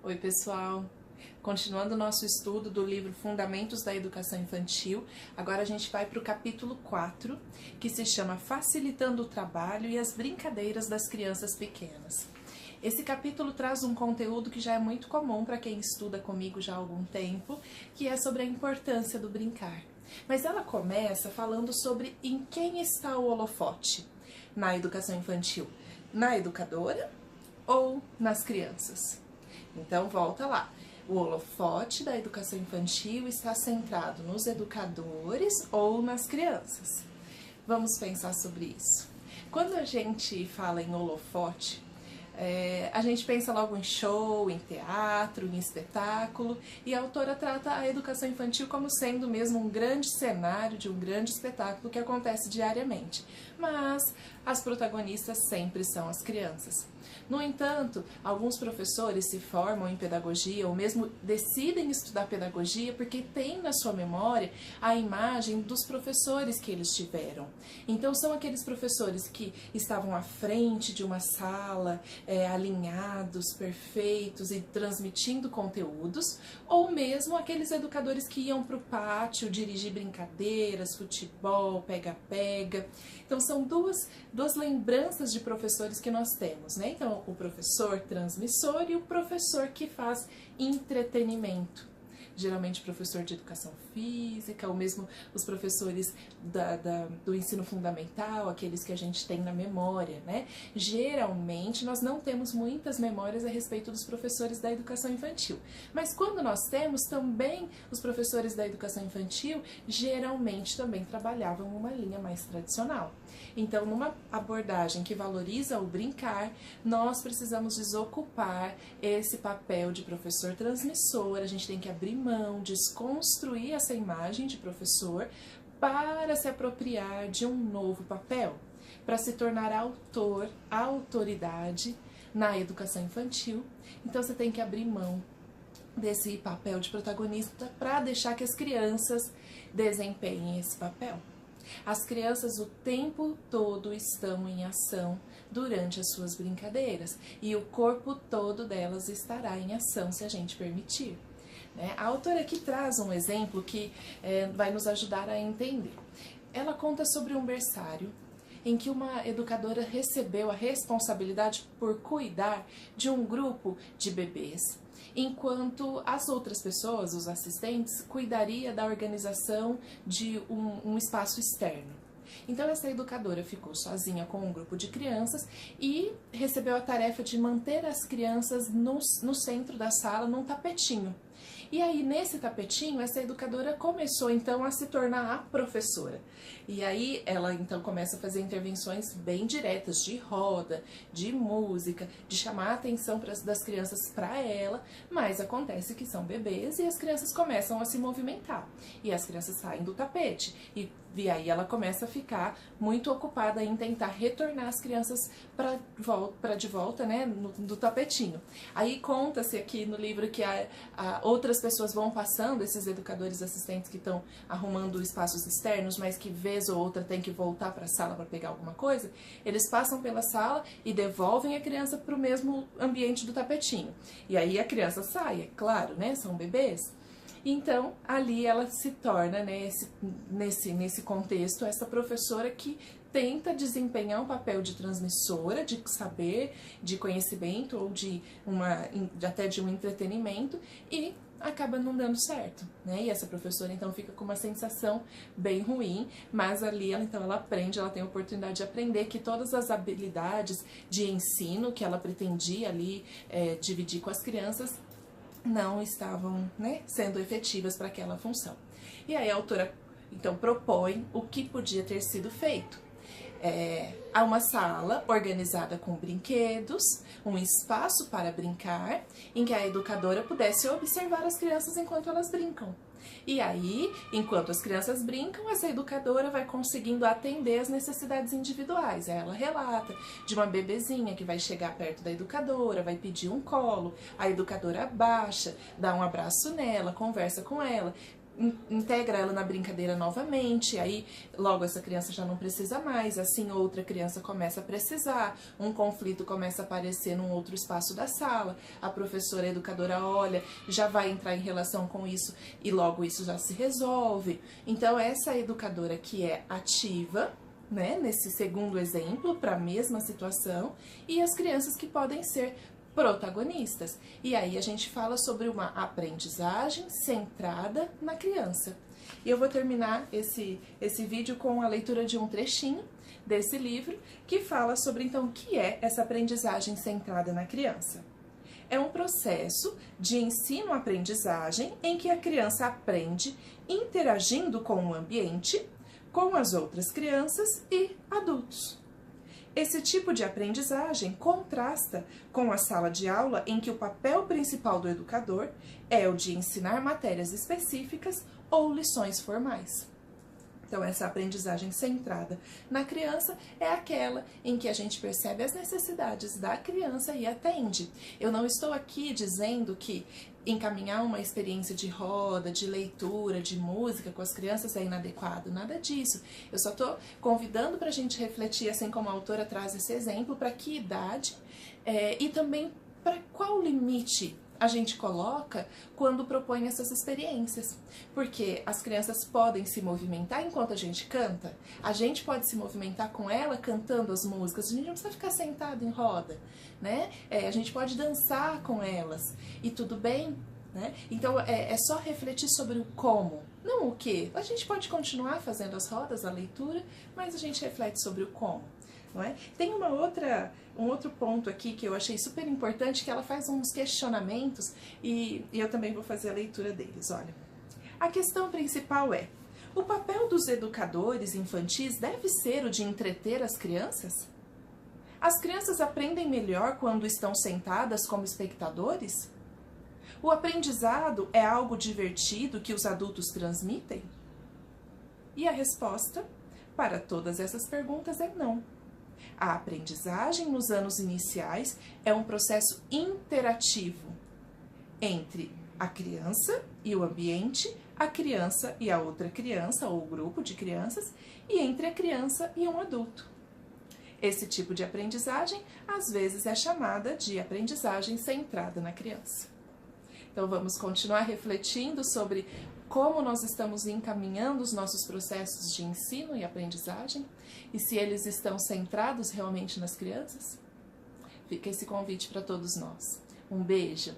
Oi, pessoal! Continuando o nosso estudo do livro Fundamentos da Educação Infantil, agora a gente vai para o capítulo 4, que se chama Facilitando o Trabalho e as Brincadeiras das Crianças Pequenas. Esse capítulo traz um conteúdo que já é muito comum para quem estuda comigo já há algum tempo, que é sobre a importância do brincar. Mas ela começa falando sobre em quem está o holofote na educação infantil, na educadora ou nas crianças? Então volta lá. O holofote da educação infantil está centrado nos educadores ou nas crianças? Vamos pensar sobre isso. Quando a gente fala em holofote, a gente pensa logo em show, em teatro, em espetáculo, e a autora trata a educação infantil como sendo mesmo um grande cenário de um grande espetáculo que acontece diariamente. Mas as protagonistas sempre são as crianças. No entanto, alguns professores se formam em pedagogia ou mesmo decidem estudar pedagogia porque têm na sua memória a imagem dos professores que eles tiveram. Então são aqueles professores que estavam à frente de uma sala, alinhados, perfeitos e transmitindo conteúdos, ou mesmo aqueles educadores que iam para o pátio dirigir brincadeiras, futebol, pega-pega. Então são duas lembranças de professores que nós temos, né? Então o professor transmissor e o professor que faz entretenimento. Geralmente professor de educação física, ou mesmo os professores do ensino fundamental, aqueles que a gente tem na memória, né? Geralmente nós não temos muitas memórias a respeito dos professores da educação infantil. Mas quando nós temos, também os professores da educação infantil geralmente também trabalhavam uma linha mais tradicional. Então, numa abordagem que valoriza o brincar, nós precisamos desocupar esse papel de professor transmissor, a gente tem que abrir mão, desconstruir essa imagem de professor para se apropriar de um novo papel, para se tornar autor, autoridade na educação infantil. Então, você tem que abrir mão desse papel de protagonista para deixar que as crianças desempenhem esse papel. As crianças o tempo todo estão em ação durante as suas brincadeiras e o corpo todo delas estará em ação se a gente permitir. A autora aqui traz um exemplo que vai nos ajudar a entender. Ela conta sobre um berçário em que uma educadora recebeu a responsabilidade por cuidar de um grupo de bebês, enquanto as outras pessoas, os assistentes, cuidariam da organização de um espaço externo. Então essa educadora ficou sozinha com um grupo de crianças e recebeu a tarefa de manter as crianças no centro da sala, num tapetinho. E aí, nesse tapetinho, essa educadora começou, então, a se tornar a professora. E aí, ela, então, começa a fazer intervenções bem diretas, de roda, de música, de chamar a atenção das crianças para ela, mas acontece que são bebês e as crianças começam a se movimentar. E as crianças saem do tapete. E aí, ela começa a ficar muito ocupada em tentar retornar as crianças para de volta, né, do tapetinho. Aí, conta-se aqui no livro que outras pessoas vão passando, esses educadores assistentes que estão arrumando espaços externos, mas que vez ou outra tem que voltar para a sala para pegar alguma coisa, eles passam pela sala e devolvem a criança para o mesmo ambiente do tapetinho. E aí a criança sai, é claro, né? São bebês. Então, ali ela se torna, né, nesse contexto, essa professora que tenta desempenhar um papel de transmissora, de saber, de conhecimento ou até de um entretenimento e acaba não dando certo, né? E essa professora então fica com uma sensação bem ruim, mas ali ela aprende, ela tem a oportunidade de aprender que todas as habilidades de ensino que ela pretendia ali dividir com as crianças não estavam, né, sendo efetivas para aquela função. E aí a autora então propõe o que podia ter sido feito. Há uma sala organizada com brinquedos, um espaço para brincar, em que a educadora pudesse observar as crianças enquanto elas brincam. E aí, enquanto as crianças brincam, essa educadora vai conseguindo atender as necessidades individuais. Ela relata de uma bebezinha que vai chegar perto da educadora, vai pedir um colo, a educadora abaixa, dá um abraço nela, conversa com ela, integra ela na brincadeira novamente, aí logo essa criança já não precisa mais, assim outra criança começa a precisar, um conflito começa a aparecer num outro espaço da sala, a professora, a educadora olha, já vai entrar em relação com isso e logo isso já se resolve. Então essa educadora que é ativa, né, nesse segundo exemplo, para a mesma situação, e as crianças que podem ser protagonistas. E aí a gente fala sobre uma aprendizagem centrada na criança. E eu vou terminar esse vídeo com a leitura de um trechinho desse livro que fala sobre então o que é essa aprendizagem centrada na criança. É um processo de ensino-aprendizagem em que a criança aprende interagindo com o ambiente, com as outras crianças e adultos. Esse tipo de aprendizagem contrasta com a sala de aula em que o papel principal do educador é o de ensinar matérias específicas ou lições formais. Então, essa aprendizagem centrada na criança é aquela em que a gente percebe as necessidades da criança e atende. Eu não estou aqui dizendo que encaminhar uma experiência de roda, de leitura, de música com as crianças é inadequado, nada disso. Eu só estou convidando para a gente refletir, assim como a autora traz esse exemplo, para que idade e também para qual limite a gente coloca quando propõe essas experiências. Porque as crianças podem se movimentar enquanto a gente canta, a gente pode se movimentar com ela cantando as músicas, a gente não precisa ficar sentado em roda, né? A gente pode dançar com elas e tudo bem, né? Então é só refletir sobre o como, não o que. A gente pode continuar fazendo as rodas, a leitura, mas a gente reflete sobre o como. Não é? Tem um outro ponto aqui que eu achei super importante, que ela faz uns questionamentos e eu também vou fazer a leitura deles. Olha, a questão principal é: o papel dos educadores infantis deve ser o de entreter as crianças? As crianças aprendem melhor quando estão sentadas como espectadores? O aprendizado é algo divertido que os adultos transmitem? E a resposta para todas essas perguntas é não. A aprendizagem nos anos iniciais é um processo interativo entre a criança e o ambiente, a criança e a outra criança ou grupo de crianças, e entre a criança e um adulto. Esse tipo de aprendizagem, às vezes, é chamada de aprendizagem centrada na criança. Então, vamos continuar refletindo sobre como nós estamos encaminhando os nossos processos de ensino e aprendizagem e se eles estão centrados realmente nas crianças? Fica esse convite para todos nós. Um beijo!